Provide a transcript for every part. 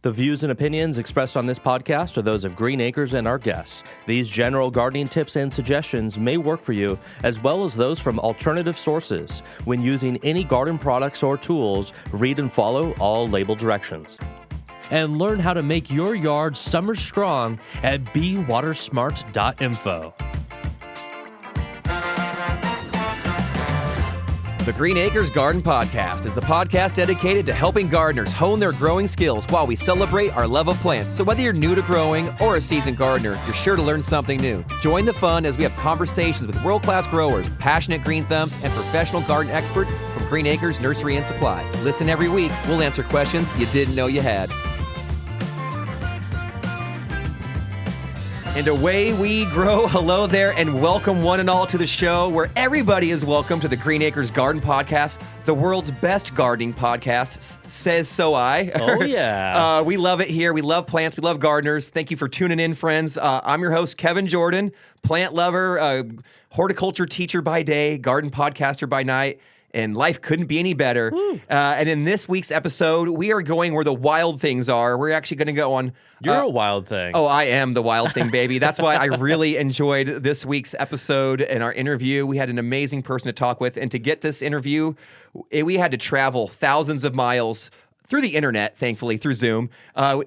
The views and opinions expressed on this podcast are those of Green Acres and our guests. These general gardening tips and suggestions may work for you, as well as those from alternative sources. When using any garden products or tools, read and follow all label directions. And learn how to make your yard summer strong at bewatersmart.info. The Green Acres Garden Podcast is the podcast dedicated to helping gardeners hone their growing skills while we celebrate our love of plants. So whether you're new to growing or a seasoned gardener, you're sure to learn something new. Join the fun as we have conversations with world-class growers, passionate green thumbs, and professional garden experts from Green Acres Nursery and Supply. Listen every week. We'll answer questions you didn't know you had. And away we grow. Hello there, and welcome one and all to the show where everybody is welcome to the Green Acres Garden Podcast, the world's best gardening podcast, says so I. Oh, yeah. We love it here. We love plants. We love gardeners. Thank you for tuning in, friends. I'm your host, Kevin Jordan, plant lover, horticulture teacher by day, garden podcaster by night. And life couldn't be any better. And in this week's episode, we are going where the wild things are. We're actually going to go on... You're a wild thing. Oh, I am the wild thing, baby. That's why I really enjoyed this week's episode and our interview. We had an amazing person to talk with. And to get this interview, we had to travel thousands of miles through the internet, thankfully, through Zoom.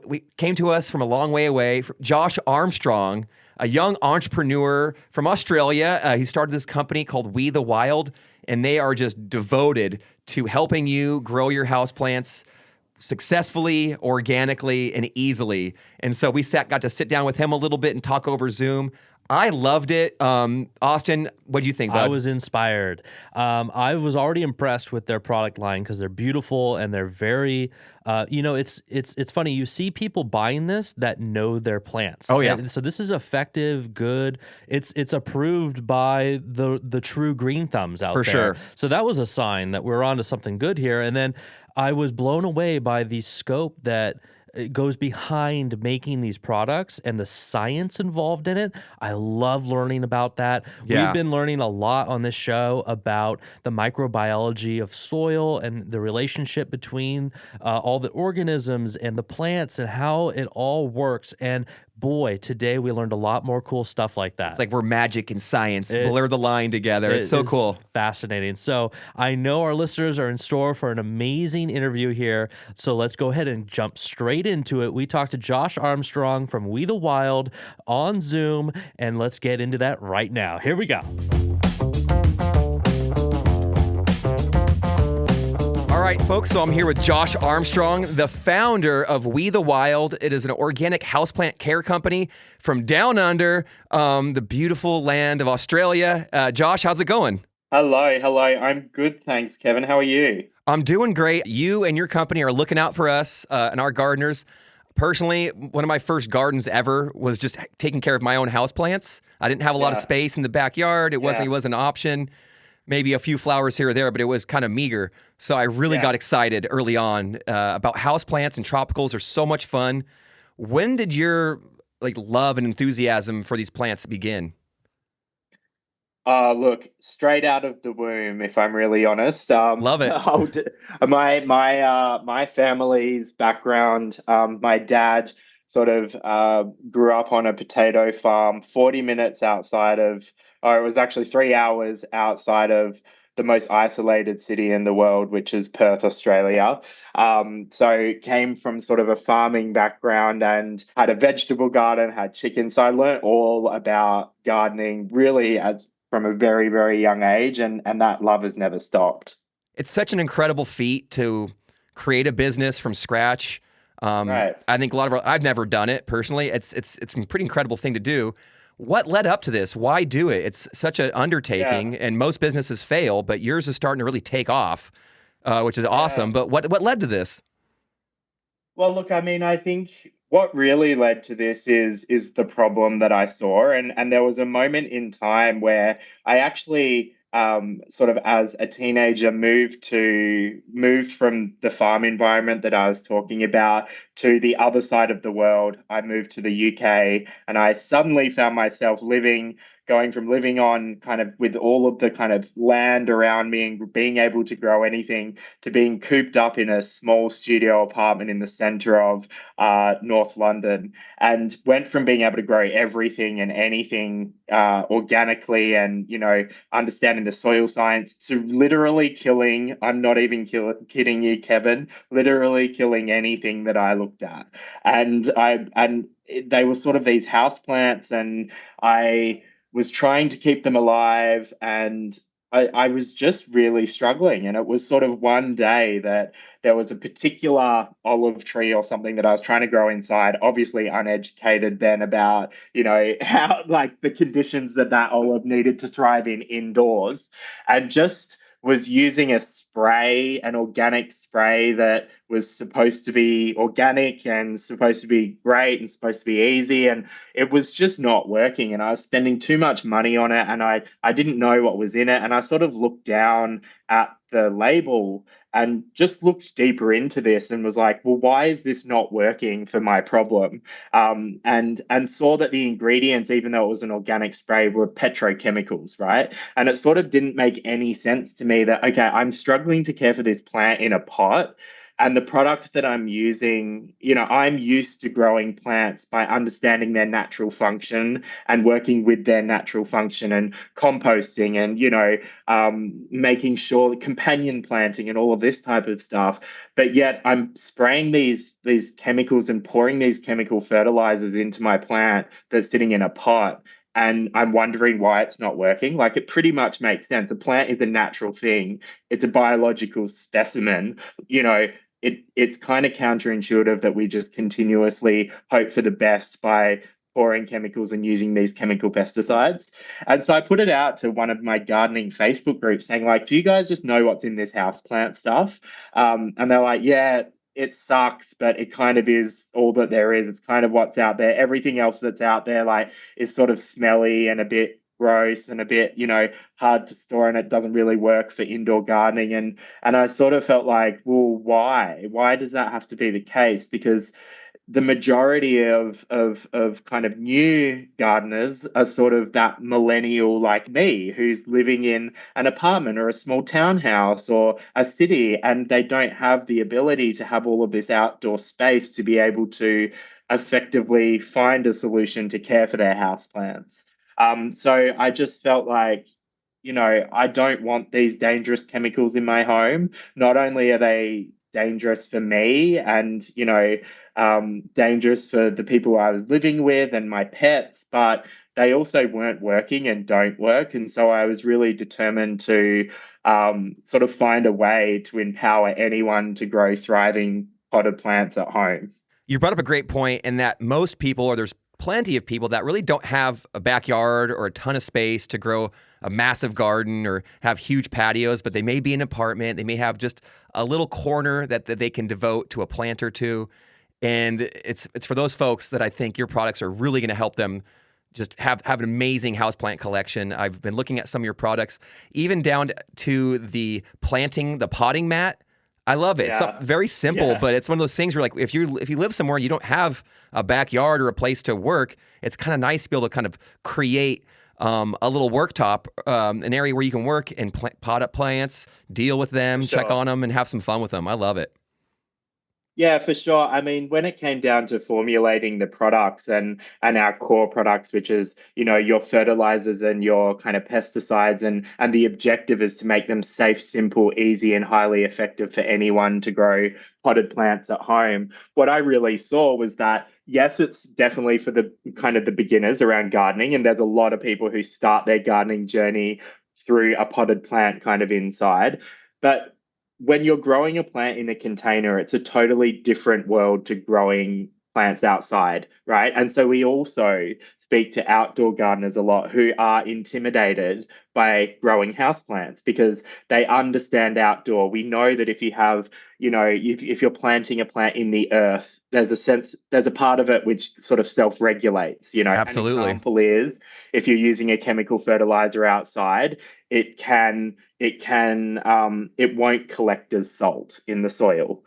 We came to us from a long way away. Josh Armstrong, a young entrepreneur from Australia. He started this company called We the Wild, and they are just devoted to helping you grow your houseplants successfully, organically, and easily. And so we got to sit down with him a little bit and talk over Zoom. I loved it. Austin, what do you think, bud? I was inspired. I was already impressed with their product line because they're beautiful and they're very, it's funny. You see people buying this that know their plants. Oh, yeah. And so this is effective, good. It's approved by the true green thumbs out there. For sure. So that was a sign that we're onto something good here. And then I was blown away by the scope that it goes behind making these products and the science involved in it. I love learning about that. Yeah. We've been learning a lot on this show about the microbiology of soil and the relationship between all the organisms and the plants and how it all works. And boy, today we learned a lot more cool stuff like that. It's like we're magic and science blur the line together. It's so cool. Fascinating. So I know our listeners are in store for an amazing interview here. So let's go ahead and jump straight into it. We talked to Josh Armstrong from We the Wild on Zoom, and let's get into that right now. Here we go. All right, folks, so I'm here with Josh Armstrong, the founder of We the Wild. It is an organic houseplant care company from down under the beautiful land of Australia. Josh, how's it going? Hello. I'm good, thanks, Kevin. How are you? I'm doing great. You and your company are looking out for us and our gardeners. Personally, one of my first gardens ever was just taking care of my own houseplants. I didn't have a lot of space in the backyard. It wasn't an option. Maybe a few flowers here or there, but it was kind of meager. So I really got excited early on about houseplants, and tropicals are so much fun. When did your love and enthusiasm for these plants begin? Look, straight out of the womb, if I'm really honest. Love it. My family's background, my dad sort of grew up on a potato farm 40 minutes outside of, or it was actually 3 hours outside of the most isolated city in the world, which is Perth, Australia. So came from sort of a farming background and had a vegetable garden, had chickens. So I learned all about gardening really from a very, very young age, and that love has never stopped. It's such an incredible feat to create a business from scratch. Right. I think I've never done it personally. It's a pretty incredible thing to do. What led up to this? Why do it? It's such an undertaking, and most businesses fail, but yours is starting to really take off, which is awesome. But what led to this? Well, look, I mean, I think what really led to this is the problem that I saw, and there was a moment in time where I actually sort of as a teenager moved from the farm environment that I was talking about to the other side of the world. I moved to the UK, and I suddenly found myself living going from living on kind of with all of the kind of land around me and being able to grow anything to being cooped up in a small studio apartment in the center of North London, and went from being able to grow everything and anything organically and, understanding the soil science to literally killing, I'm not even kidding you, Kevin, literally killing anything that I looked at. And they were sort of these house plants, and I was trying to keep them alive, and I was just really struggling. And it was sort of one day that there was a particular olive tree or something that I was trying to grow inside, obviously uneducated then about, how like the conditions that olive needed to thrive in indoors, and just was using a spray, an organic spray that was supposed to be organic and supposed to be great and supposed to be easy. And it was just not working. And I was spending too much money on it. And I didn't know what was in it. And I sort of looked down at the label and just looked deeper into this and was like, well, why is this not working for my problem? And saw that the ingredients, even though it was an organic spray, were petrochemicals, right? And it sort of didn't make any sense to me that, okay, I'm struggling to care for this plant in a pot. And the product that I'm using, I'm used to growing plants by understanding their natural function and working with their natural function and composting and, making sure companion planting and all of this type of stuff. But yet I'm spraying these chemicals and pouring these chemical fertilizers into my plant that's sitting in a pot. And I'm wondering why it's not working. Like, it pretty much makes sense. A plant is a natural thing. It's a biological specimen. It's kind of counterintuitive that we just continuously hope for the best by pouring chemicals and using these chemical pesticides. And so I put it out to one of my gardening Facebook groups saying, like, do you guys just know what's in this houseplant stuff? And they're like, yeah, it sucks, but it kind of is all that there is. It's kind of what's out there. Everything else that's out there, like, is sort of smelly and a bit gross and a bit, hard to store, and it doesn't really work for indoor gardening. And I sort of felt like, well, why? Why does that have to be the case? Because the majority of kind of new gardeners are sort of that millennial like me who's living in an apartment or a small townhouse or a city, and they don't have the ability to have all of this outdoor space to be able to effectively find a solution to care for their houseplants. So I just felt like, I don't want these dangerous chemicals in my home. Not only are they dangerous for me and, dangerous for the people I was living with and my pets, but they also weren't working and don't work. And so I was really determined to sort of find a way to empower anyone to grow thriving potted plants at home. You brought up a great point in that most people, or there's plenty of people that really don't have a backyard or a ton of space to grow a massive garden or have huge patios, but they may be in an apartment. They may have just a little corner that they can devote to a plant or two. And it's for those folks that I think your products are really going to help them just have an amazing houseplant collection. I've been looking at some of your products, even down to the planting, the potting mat. I love it. Yeah. It's very simple, but it's one of those things where, like, if you live somewhere and you don't have a backyard or a place to work, it's kind of nice to be able to kind of create a little worktop, an area where you can work and pot up plants, deal with them, Sure. check on them, and have some fun with them. I love it. Yeah, for sure. I mean, when it came down to formulating the products and our core products, which is, your fertilizers and your kind of pesticides, and the objective is to make them safe, simple, easy, and highly effective for anyone to grow potted plants at home. What I really saw was that, yes, it's definitely for the kind of the beginners around gardening, and there's a lot of people who start their gardening journey through a potted plant kind of inside. But when you're growing a plant in a container, it's a totally different world to growing plants outside, right? And so we also speak to outdoor gardeners a lot who are intimidated by growing houseplants because they understand outdoor. We know that if you have, if you're planting a plant in the earth, there's a part of it which sort of self-regulates, Absolutely. An example is if you're using a chemical fertilizer outside, it won't collect as salt in the soil.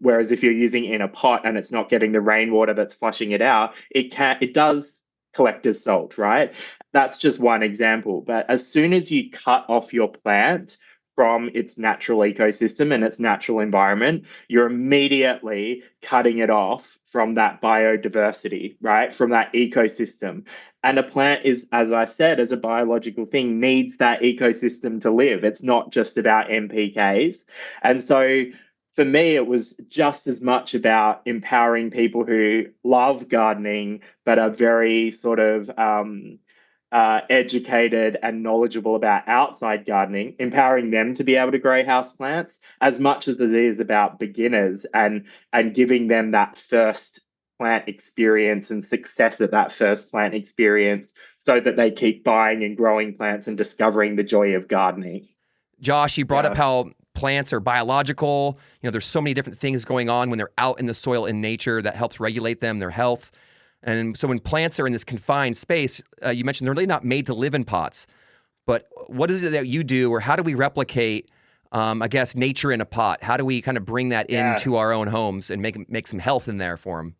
Whereas if you're using it in a pot and it's not getting the rainwater that's flushing it out, it does collect as salt, right? That's just one example. But as soon as you cut off your plant from its natural ecosystem and its natural environment, you're immediately cutting it off from that biodiversity, right? From that ecosystem. And a plant is, as I said, as a biological thing, needs that ecosystem to live. It's not just about NPKs. And so for me, it was just as much about empowering people who love gardening, but are very sort of educated and knowledgeable about outside gardening, empowering them to be able to grow house plants as much as it is about beginners and giving them that first plant experience and success at that first plant experience so that they keep buying and growing plants and discovering the joy of gardening. Josh, you brought up Yeah. how plants are biological. There's so many different things going on when they're out in the soil in nature that helps regulate them, their health. And so when plants are in this confined space, you mentioned they're really not made to live in pots. But what is it that you do, or how do we replicate, I guess, nature in a pot? How do we kind of bring that Yeah. into our own homes and make some health in there for them?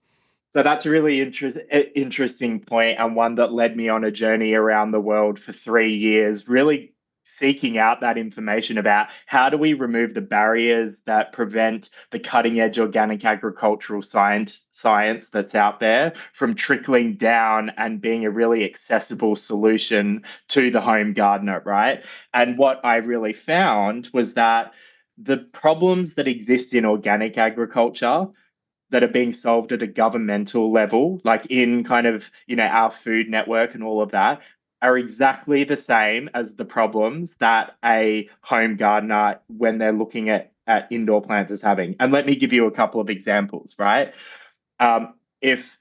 So that's a really interesting point, and one that led me on a journey around the world for 3 years, really seeking out that information about how do we remove the barriers that prevent the cutting edge organic agricultural science that's out there from trickling down and being a really accessible solution to the home gardener, right? And what I really found was that the problems that exist in organic agriculture that are being solved at a governmental level, like in kind of, our food network and all of that, are exactly the same as the problems that a home gardener, when they're looking at indoor plants, is having. And let me give you a couple of examples, right? If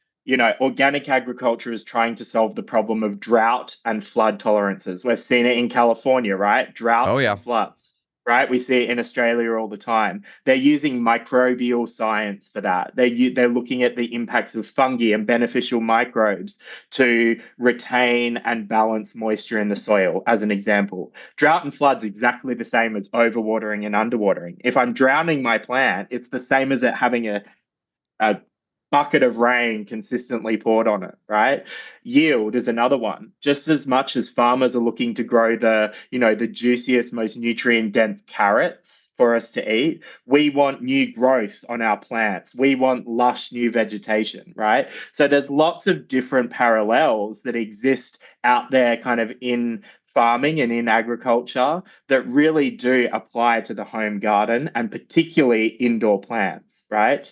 organic agriculture is trying to solve the problem of drought and flood tolerances. We've seen it in California, right? Oh, Droughts yeah. and floods, right? We see it in Australia all the time. They're using microbial science for that. They're looking at the impacts of fungi and beneficial microbes to retain and balance moisture in the soil, as an example. Drought and floods exactly the same as overwatering and underwatering. If I'm drowning my plant, it's the same as it having a bucket of rain consistently poured on it, right? Yield is another one. Just as much as farmers are looking to grow the juiciest, most nutrient dense carrots for us to eat, we want new growth on our plants. We want lush new vegetation, right? So there's lots of different parallels that exist out there kind of in farming and in agriculture that really do apply to the home garden and particularly indoor plants, right?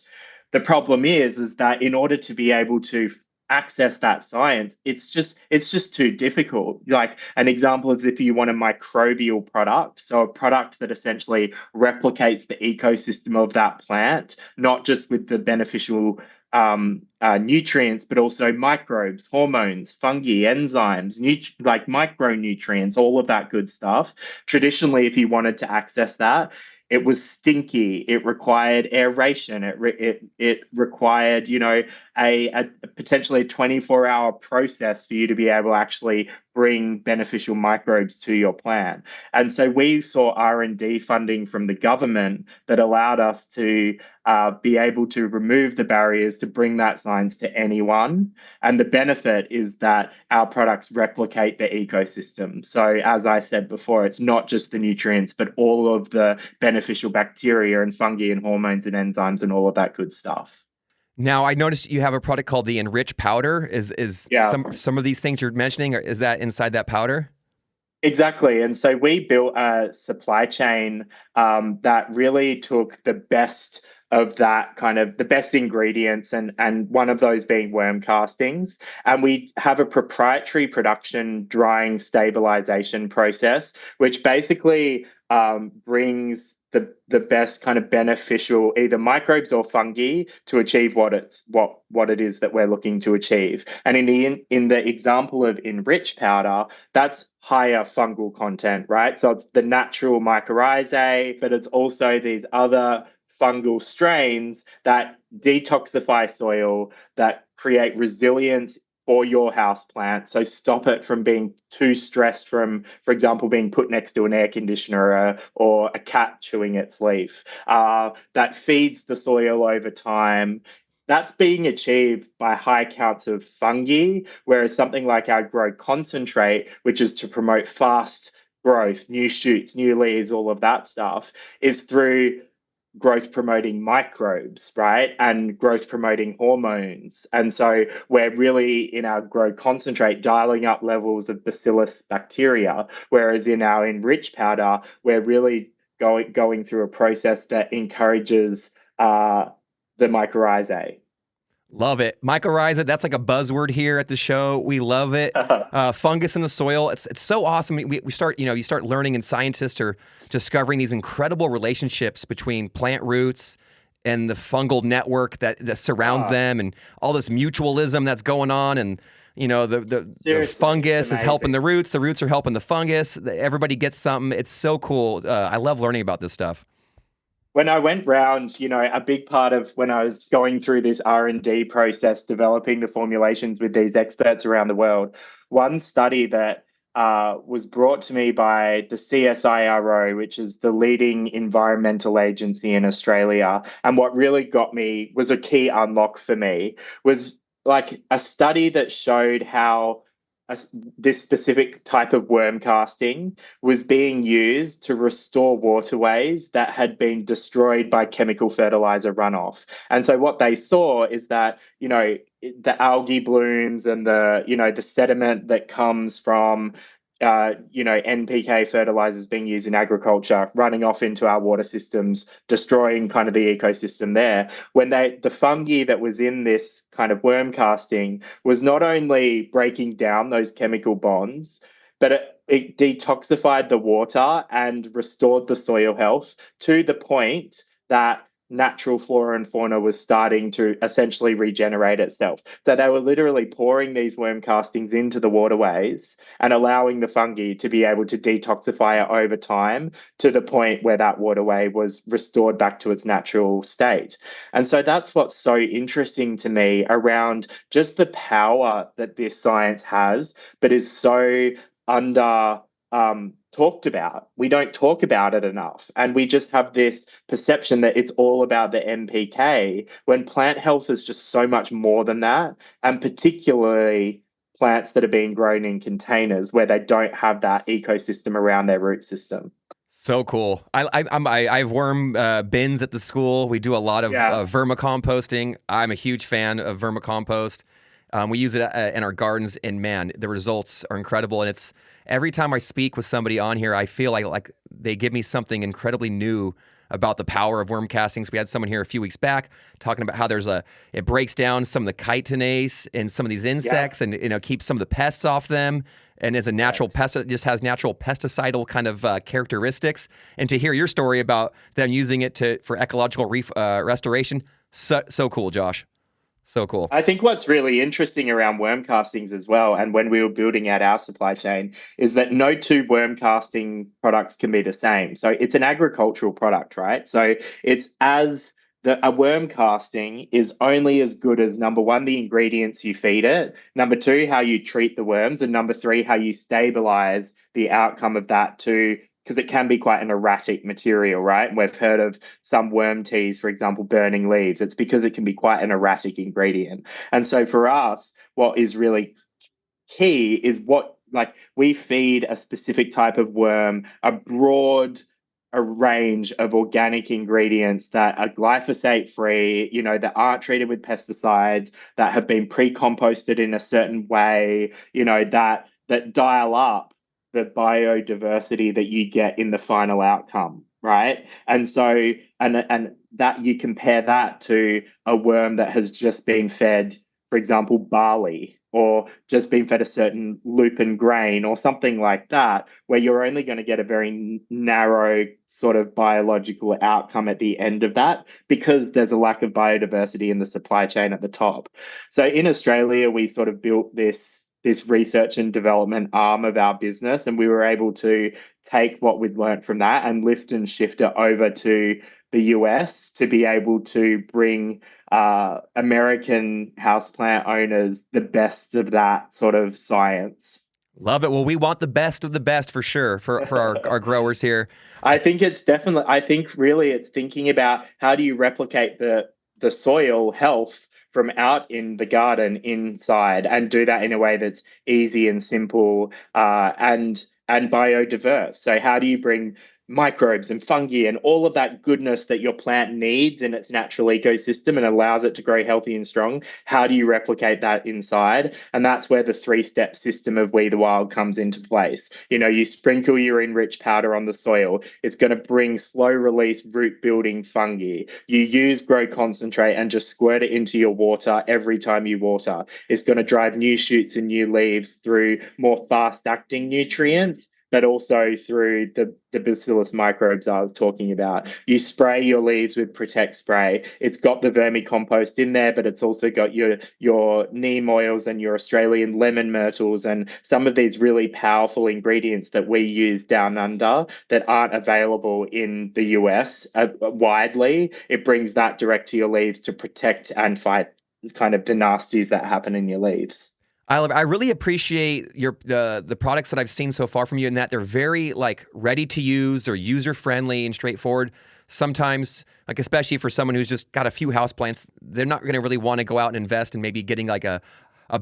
The problem is that in order to be able to access that science, it's just too difficult. Like an example is if you want a microbial product, so a product that essentially replicates the ecosystem of that plant, not just with the beneficial nutrients, but also microbes, hormones, fungi, enzymes, like micronutrients, all of that good stuff. Traditionally, if you wanted to access that, it was stinky. It required aeration. It required, a potentially a 24-hour process for you to be able to actually bring beneficial microbes to your plant. And so we saw R&D funding from the government that allowed us to be able to remove the barriers to bring that science to anyone. And the benefit is that our products replicate the ecosystem. So as I said before, it's not just the nutrients, but all of the beneficial bacteria and fungi and hormones and enzymes and all of that good stuff. Now, I noticed you have a product called the Enrich Powder. Is Yeah. some of these things you're mentioning, is that inside that powder? Exactly. And so we built a supply chain that really took the best of that kind of the best ingredients and one of those being worm castings. And we have a proprietary production drying stabilization process, which basically brings the best kind of beneficial either microbes or fungi to achieve what it is that we're looking to achieve. And in the example of Enrich powder, that's higher fungal content, right? So it's the natural mycorrhizae, but it's also these other fungal strains that detoxify soil, that create resilience for your house plant. So stop it from being too stressed from, for example, being put next to an air conditioner or a cat chewing its leaf. That feeds the soil over time, that's being achieved by high counts of fungi, whereas something like our grow concentrate, which is to promote fast growth, new shoots, new leaves, all of that stuff, is through growth promoting microbes, right? And growth promoting hormones. And so we're really in our grow concentrate dialing up levels of bacillus bacteria, whereas in our enriched powder, we're really going through a process that encourages the mycorrhizae. Love it. Mycorrhiza, that's like a buzzword here at the show. We love it. Fungus in the soil. It's so awesome. We start, you start learning, and scientists are discovering these incredible relationships between plant roots and the fungal network that surrounds them, and all this mutualism that's going on. And the fungus is helping the roots are helping the fungus. Everybody gets something. It's so cool. I love learning about this stuff. When I went round, a big part of when I was going through this R&D process, developing the formulations with these experts around the world, one study that was brought to me by the CSIRO, which is the leading environmental agency in Australia, and what really got me was a key unlock for me, was like a study that showed how this specific type of worm casting was being used to restore waterways that had been destroyed by chemical fertilizer runoff. And so what they saw is that, the algae blooms and the sediment that comes from NPK fertilizers being used in agriculture, running off into our water systems, destroying kind of the ecosystem there. When the fungi that was in this kind of worm casting was not only breaking down those chemical bonds, but it detoxified the water and restored the soil health to the point that natural flora and fauna was starting to essentially regenerate itself. So they were literally pouring these worm castings into the waterways and allowing the fungi to be able to detoxify it over time to the point where that waterway was restored back to its natural state. And so that's what's so interesting to me around just the power that this science has, but is so under talked about. We don't talk about it enough. And we just have this perception that it's all about the NPK, when plant health is just so much more than that. And particularly plants that are being grown in containers where they don't have that ecosystem around their root system. So cool. I have worm bins at the school. We do a lot of vermicomposting. I'm a huge fan of vermicompost. We use it in our gardens, and man, the results are incredible. And it's every time I speak with somebody on here, I feel like they give me something incredibly new about the power of worm castings. We had someone here a few weeks back talking about how it breaks down some of the chitinase in some of these insects, and keeps some of the pests off them. And as a natural pest, it just has natural pesticidal kind of characteristics. And to hear your story about them using it for ecological restoration, so cool, Josh. So cool. I think what's really interesting around worm castings as well, and when we were building out our supply chain, is that no two worm casting products can be the same. So it's an agricultural product, right? So a worm casting is only as good as, number one, the ingredients you feed it, number two, how you treat the worms, and number three, how you stabilize the outcome of that because it can be quite an erratic material, right? We've heard of some worm teas, for example, burning leaves. It's because it can be quite an erratic ingredient. And so for us, what is really key is we feed a specific type of worm, a range of organic ingredients that are glyphosate free, that aren't treated with pesticides, that have been pre-composted in a certain way, that dial up the biodiversity that you get in the final outcome, right? And so, and that you compare that to a worm that has just been fed, for example, barley, or just been fed a certain lupin grain or something like that, where you're only going to get a very narrow sort of biological outcome at the end of that, because there's a lack of biodiversity in the supply chain at the top. So in Australia, we sort of built this research and development arm of our business, and we were able to take what we'd learned from that and lift and shift it over to the US to be able to bring American houseplant owners the best of that sort of science. Love it. Well, we want the best of the best for sure for our growers here. I think really it's thinking about how do you replicate the soil health from out in the garden inside, and do that in a way that's easy and simple, and biodiverse. So how do you bring microbes and fungi and all of that goodness that your plant needs in its natural ecosystem and allows it to grow healthy and strong? How do you replicate that inside? And that's where the 3-step system of We the Wild comes into place. You sprinkle your enriched powder on the soil. It's going to bring slow release root building fungi. You use Grow Concentrate and just squirt it into your water every time you water. It's going to drive new shoots and new leaves through more fast acting nutrients, but also through the bacillus microbes I was talking about. You spray your leaves with Protect Spray. It's got the vermicompost in there, but it's also got your neem oils and your Australian lemon myrtles and some of these really powerful ingredients that we use down under that aren't available in the US widely. It brings that direct to your leaves to protect and fight kind of the nasties that happen in your leaves. I really appreciate the products that I've seen so far from you in that they're very like ready to use, they're user friendly and straightforward. Sometimes, like especially for someone who's just got a few houseplants, they're not going to really want to go out and invest in maybe getting like a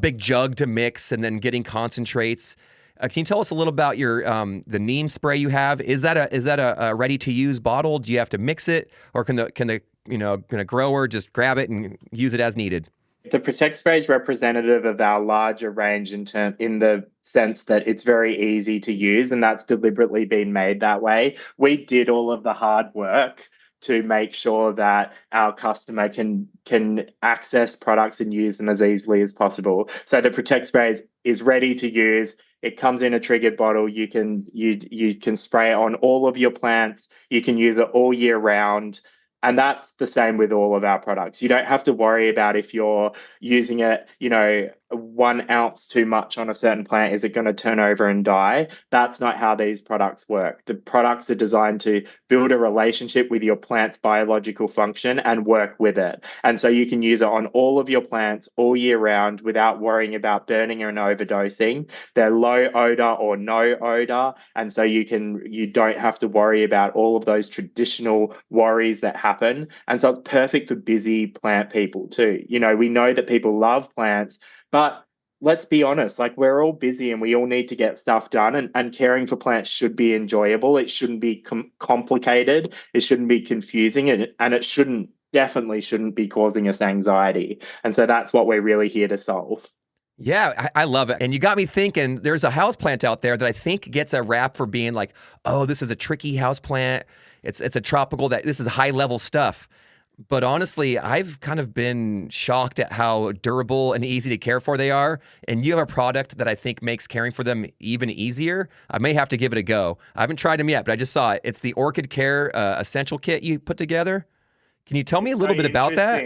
big jug to mix and then getting concentrates. Can you tell us a little about your the neem spray you have? Is that a ready to use bottle? Do you have to mix it, or can a grower just grab it and use it as needed? The Protect Spray is representative of our larger range in the sense that it's very easy to use, and that's deliberately been made that way. We did all of the hard work to make sure that our customer can access products and use them as easily as possible. So the Protect Spray is ready to use. It comes in a triggered bottle. You can spray it on all of your plants. You can use it all year round. And that's the same with all of our products. You don't have to worry about if you're using it, 1 ounce too much on a certain plant, is it going to turn over and die? That's not how these products work. The products are designed to build a relationship with your plant's biological function and work with it. And so you can use it on all of your plants all year round without worrying about burning and overdosing. They're low odor or no odor. And so you don't have to worry about all of those traditional worries that happen. And so it's perfect for busy plant people too. We know that people love plants, but let's be honest, like we're all busy and we all need to get stuff done, and caring for plants should be enjoyable. It shouldn't be complicated. It shouldn't be confusing, and it definitely shouldn't be causing us anxiety. And so that's what we're really here to solve. Yeah, I love it. And you got me thinking, there's a houseplant out there that I think gets a rap for being like, oh, this is a tricky houseplant. It's a tropical, this is high level stuff. But honestly, I've kind of been shocked at how durable and easy to care for they are. And you have a product that I think makes caring for them even easier. I may have to give it a go. I haven't tried them yet, but I just saw it. It's the Orchid Care Essential Kit you put together. Can you tell me a little bit about that?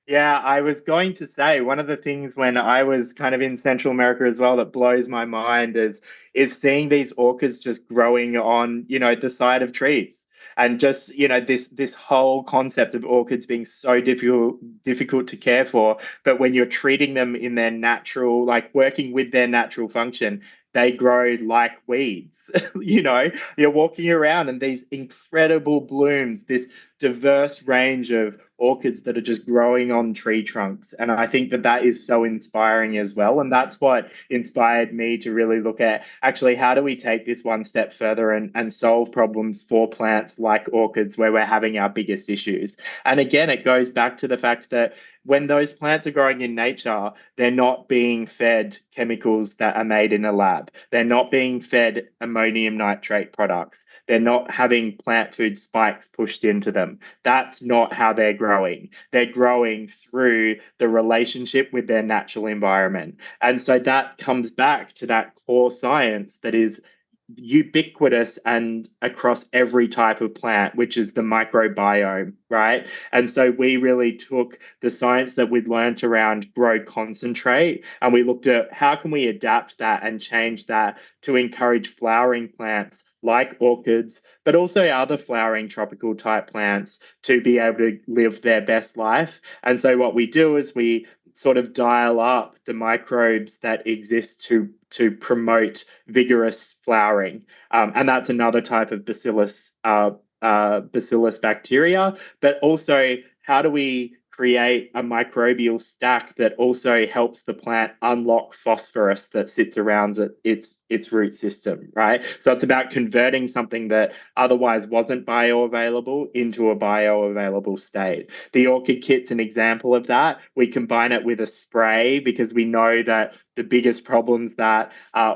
Yeah, I was going to say one of the things when I was kind of in Central America as well that blows my mind is seeing these orchids just growing on, the side of trees. And just, this whole concept of orchids being so difficult to care for, but when you're treating them in their natural, like working with their natural function, they grow like weeds. You're walking around and these incredible blooms, this diverse range of orchids that are just growing on tree trunks. And I think that is so inspiring as well. And that's what inspired me to really look at actually how do we take this one step further and solve problems for plants like orchids where we're having our biggest issues. And again, it goes back to the fact that when those plants are growing in nature, they're not being fed chemicals that are made in a lab. They're not being fed ammonium nitrate products. They're not having plant food spikes pushed into them. That's not how they're growing. They're growing through the relationship with their natural environment. And so that comes back to that core science that is ubiquitous and across every type of plant, which is the microbiome, right? And so we really took the science that we'd learned around Grow Concentrate and we looked at how can we adapt that and change that to encourage flowering plants like orchids, but also other flowering tropical type plants to be able to live their best life. And so what we do is we sort of dial up the microbes that exist to promote vigorous flowering. And that's another type of bacillus bacteria. But also, how do we create a microbial stack that also helps the plant unlock phosphorus that sits around its root system, right? So it's about converting something that otherwise wasn't bioavailable into a bioavailable state. The orchid kit's an example of that. We combine it with a spray because we know that the biggest problems that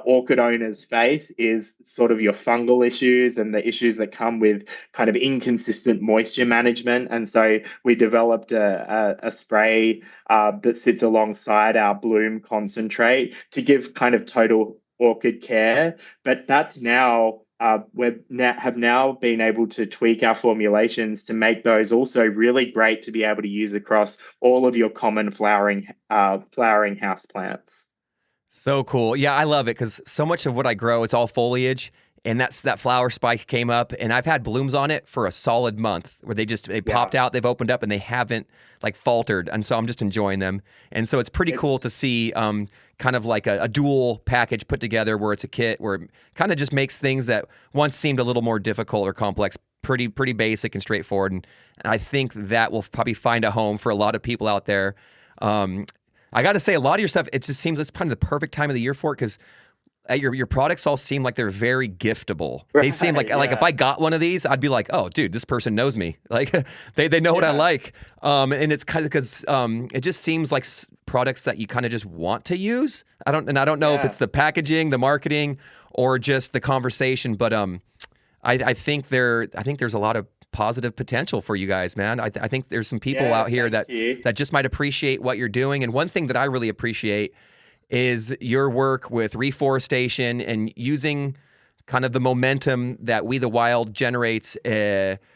orchid owners face is sort of your fungal issues and the issues that come with kind of inconsistent moisture management. And so we developed a spray that sits alongside our bloom concentrate to give kind of total orchid care. But that's now have now been able to tweak our formulations to make those also really great to be able to use across all of your common flowering houseplants. So cool. Yeah, I love it because so much of what I grow, it's all foliage. And that flower spike came up, and I've had blooms on it for a solid month where they popped out, they've opened up, and they haven't like faltered. And so I'm just enjoying them. And so it's pretty cool to see kind of like a dual package put together where it's a kit where it kind of just makes things that once seemed a little more difficult or complex pretty basic and straightforward. And I think that will probably find a home for a lot of people out there. I got to say, a lot of your stuff, it just seems it's kind of the perfect time of the year for it because your products all seem like they're very giftable. Right, they seem like if I got one of these, I'd be like, oh, dude, this person knows me. Like they know what I like. And it's kind of because it just seems like products that you kind of just want to use. I don't know if it's the packaging, the marketing, or just the conversation. But I think there's a lot of positive potential for you guys, man. I think there's some people out here that just might appreciate what you're doing. And one thing that I really appreciate is your work with reforestation and using kind of the momentum that We the Wild generates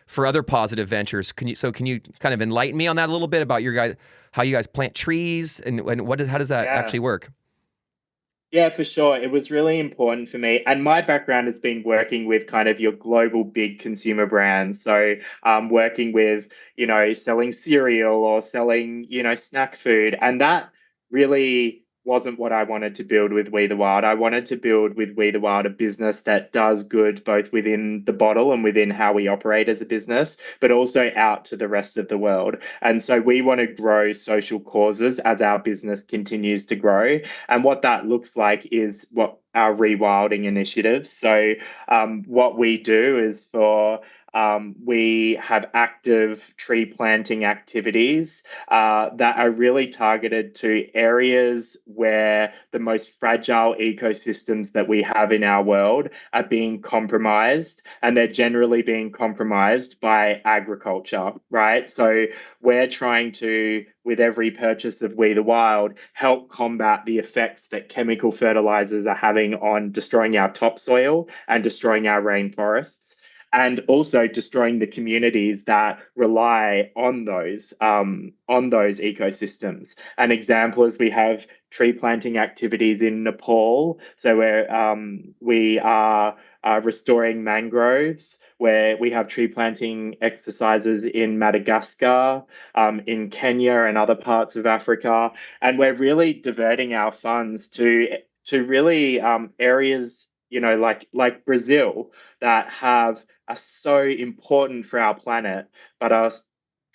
for other positive ventures. Can you kind of enlighten me on that a little bit about how you guys plant trees and how does that actually work? Yeah, for sure. It was really important for me. And my background has been working with kind of your global big consumer brands. So working with, selling cereal or selling, snack food. And that really wasn't what I wanted to build with We the Wild. I wanted to build with We the Wild a business that does good both within the bottle and within how we operate as a business, but also out to the rest of the world. And so we want to grow social causes as our business continues to grow. And what that looks like is what our rewilding initiatives. So what we do is we have active tree planting activities that are really targeted to areas where the most fragile ecosystems that we have in our world are being compromised, and they're generally being compromised by agriculture, right? So we're trying to, with every purchase of We the Wild, help combat the effects that chemical fertilizers are having on destroying our topsoil and destroying our rainforests, and also destroying the communities that rely on those ecosystems. An example is we have tree planting activities in Nepal. So we are restoring mangroves, where we have tree planting exercises in Madagascar, in Kenya and other parts of Africa. And we're really diverting our funds to really areas, like Brazil, that are so important for our planet, but are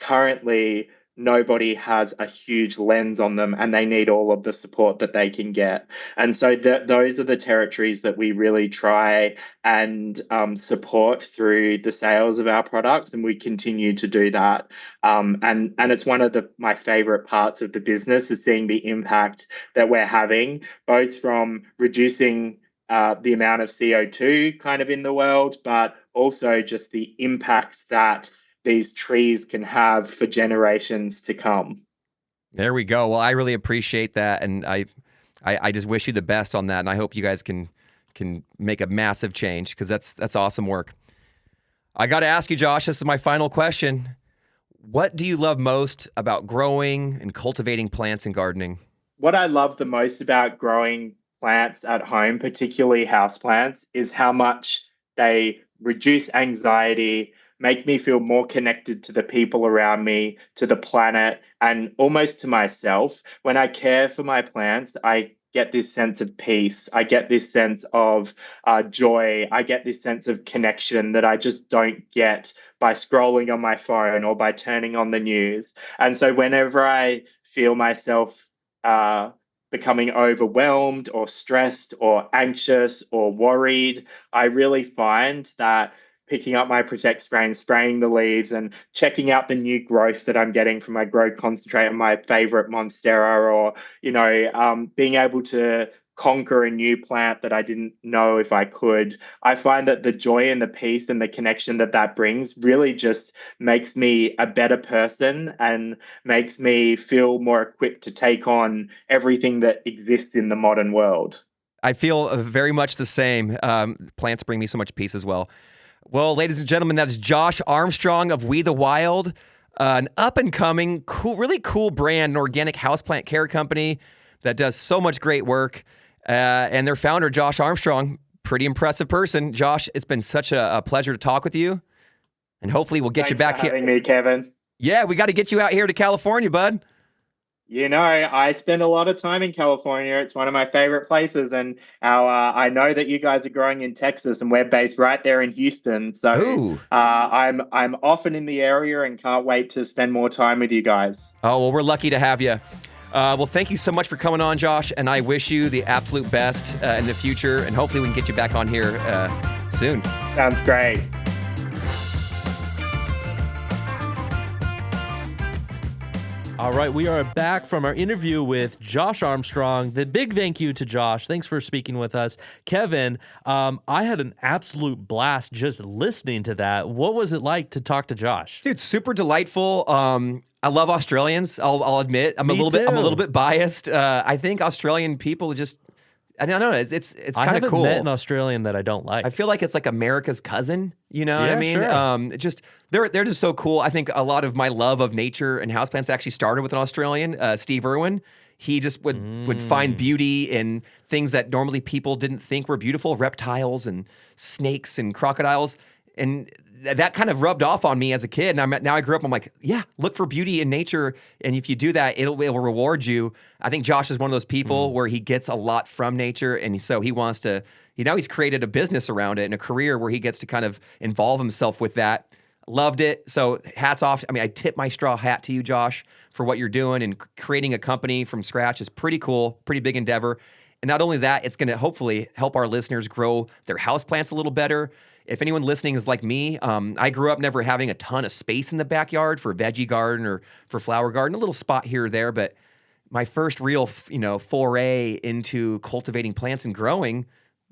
currently nobody has a huge lens on them, and they need all of the support that they can get. And so those are the territories that we really try and support through the sales of our products, and we continue to do that. And it's one of my favorite parts of the business is seeing the impact that we're having, both from reducing the amount of CO2 kind of in the world, but also just the impacts that these trees can have for generations to come. There we go. Well, I really appreciate that, and I just wish you the best on that, and I hope you guys can make a massive change because that's awesome work. I got to ask you, Josh, this is my final question. What do you love most about growing and cultivating plants and gardening? What I love the most about growing plants at home, particularly houseplants, is how much they reduce anxiety, make me feel more connected to the people around me, to the planet, and almost to myself. When I care for my plants, I get this sense of peace. I get this sense of joy. I get this sense of connection that I just don't get by scrolling on my phone or by turning on the news. And so whenever I feel myself becoming overwhelmed or stressed or anxious or worried, I really find that picking up my Protect spray and spraying the leaves and checking out the new growth that I'm getting from my grow concentrate and my favorite Monstera, or being able to conquer a new plant that I didn't know if I could. I find that the joy and the peace and the connection that that brings really just makes me a better person and makes me feel more equipped to take on everything that exists in the modern world. I feel very much the same. Plants bring me so much peace as well. Well, ladies and gentlemen, that is Josh Armstrong of We the Wild, an up-and-coming, really cool brand, an organic houseplant care company that does so much great work. And their founder, Josh Armstrong, pretty impressive person. Josh, it's been such a pleasure to talk with you, and hopefully we'll get you back here. Thanks for having me, Kevin. Yeah, we got to get you out here to California, bud. I spend a lot of time in California. It's one of my favorite places, and I know that you guys are growing in Texas, and we're based right there in Houston. So I'm often in the area and can't wait to spend more time with you guys. Oh, well, we're lucky to have you. Well, thank you so much for coming on, Josh, and I wish you the absolute best in the future, and hopefully we can get you back on here soon. Sounds great. All right, we are back from our interview with Josh Armstrong. The big thank you to Josh. Thanks for speaking with us. Kevin, I had an absolute blast just listening to that. What was it like to talk to Josh? Dude, super delightful. I love Australians. I'll admit I'm a little bit biased. I think Australian people just, I don't know. It's kind of cool. I haven't met an Australian that I don't like. I feel like it's like America's cousin. You know what I mean? Sure. They're just so cool. I think a lot of my love of nature and houseplants actually started with an Australian, Steve Irwin. He just would find beauty in things that normally people didn't think were beautiful, reptiles and snakes and crocodiles. And that kind of rubbed off on me as a kid. And now I grew up, I'm like, yeah, look for beauty in nature. And if you do that, it will reward you. I think Josh is one of those people where he gets a lot from nature. And so he wants to, he's created a business around it and a career where he gets to kind of involve himself with that. Loved it. So hats off. I mean, I tip my straw hat to you, Josh, for what you're doing, and creating a company from scratch is pretty cool, pretty big endeavor. And not only that, it's going to hopefully help our listeners grow their houseplants a little better. If anyone listening is like me, I grew up never having a ton of space in the backyard for a veggie garden or for flower garden, a little spot here or there. But my first real, foray into cultivating plants and growing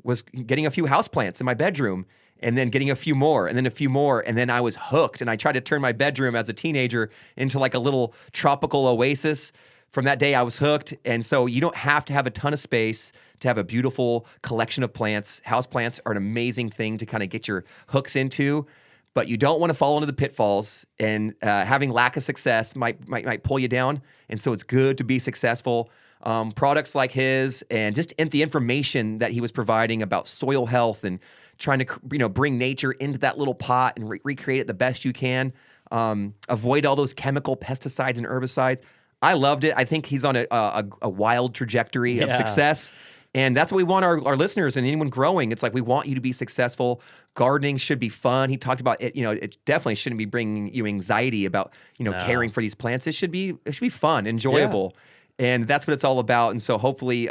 was getting a few houseplants in my bedroom, and then getting a few more, and then a few more, and then I was hooked. And I tried to turn my bedroom as a teenager into like a little tropical oasis. From that day, I was hooked. And so you don't have to have a ton of space to have a beautiful collection of plants. Houseplants are an amazing thing to kind of get your hooks into, but you don't want to fall into the pitfalls, and having lack of success might pull you down. And so it's good to be successful. Products like his, and just the information that he was providing about soil health and trying to bring nature into that little pot and recreate it the best you can. Avoid all those chemical pesticides and herbicides. I loved it. I think he's on a wild trajectory of success. And that's what we want our listeners and anyone growing. It's like, we want you to be successful. Gardening should be fun. He talked about it. It definitely shouldn't be bringing you anxiety about caring for these plants. It should be fun, enjoyable, and that's what it's all about. And so hopefully,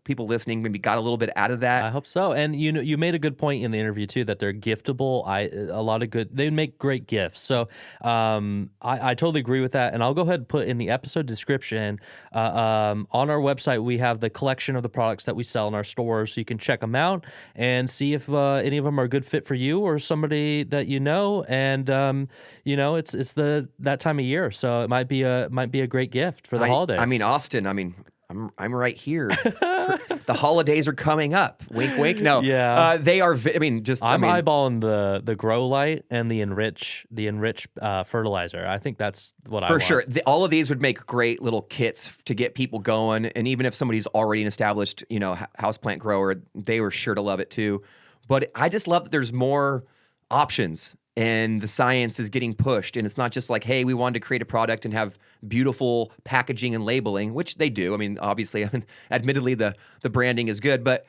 people listening maybe got a little bit out of that. I hope so. And you made a good point in the interview too, that they're giftable. They make great gifts. So I totally agree with that. And I'll go ahead and put in the episode description on our website, we have the collection of the products that we sell in our stores, so you can check them out and see if any of them are a good fit for you or somebody that you know. And it's that time of year, so it might be a great gift for the holidays. I mean, Austin. I'm right here. The holidays are coming up. Wink, wink. No, they are. I'm eyeballing the grow light and the enrich fertilizer. I think that's what I want. For sure. All of these would make great little kits to get people going. And even if somebody's already an established, houseplant grower, they were sure to love it too. But I just love that there's more options. and the science is getting pushed. And it's not just like, hey, we wanted to create a product and have beautiful packaging and labeling, which they do. I mean, obviously, admittedly, the branding is good. But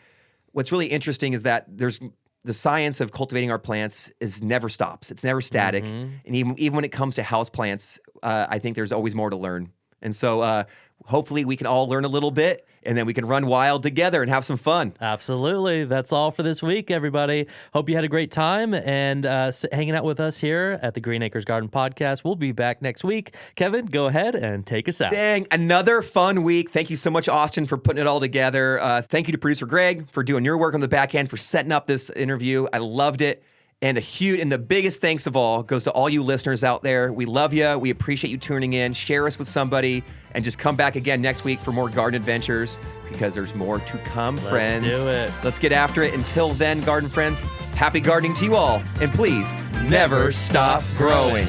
what's really interesting is that there's the science of cultivating our plants never stops. It's never static. And even when it comes to house plants, I think there's always more to learn. And so hopefully we can all learn a little bit, and then we can run wild together and have some fun. Absolutely. That's all for this week, everybody. Hope you had a great time and hanging out with us here at the Green Acres Garden Podcast. We'll be back next week. Kevin, go ahead and take us out. Dang, another fun week. Thank you so much, Austin, for putting it all together. Thank you to producer Greg for doing your work on the back end, for setting up this interview. I loved it. And the biggest thanks of all goes to all you listeners out there. We love you. We appreciate you tuning in. Share us with somebody, and just come back again next week for more garden adventures, because there's more to come, friends. Let's do it. Let's get after it. Until then, garden friends, happy gardening to you all. And please, never stop growing.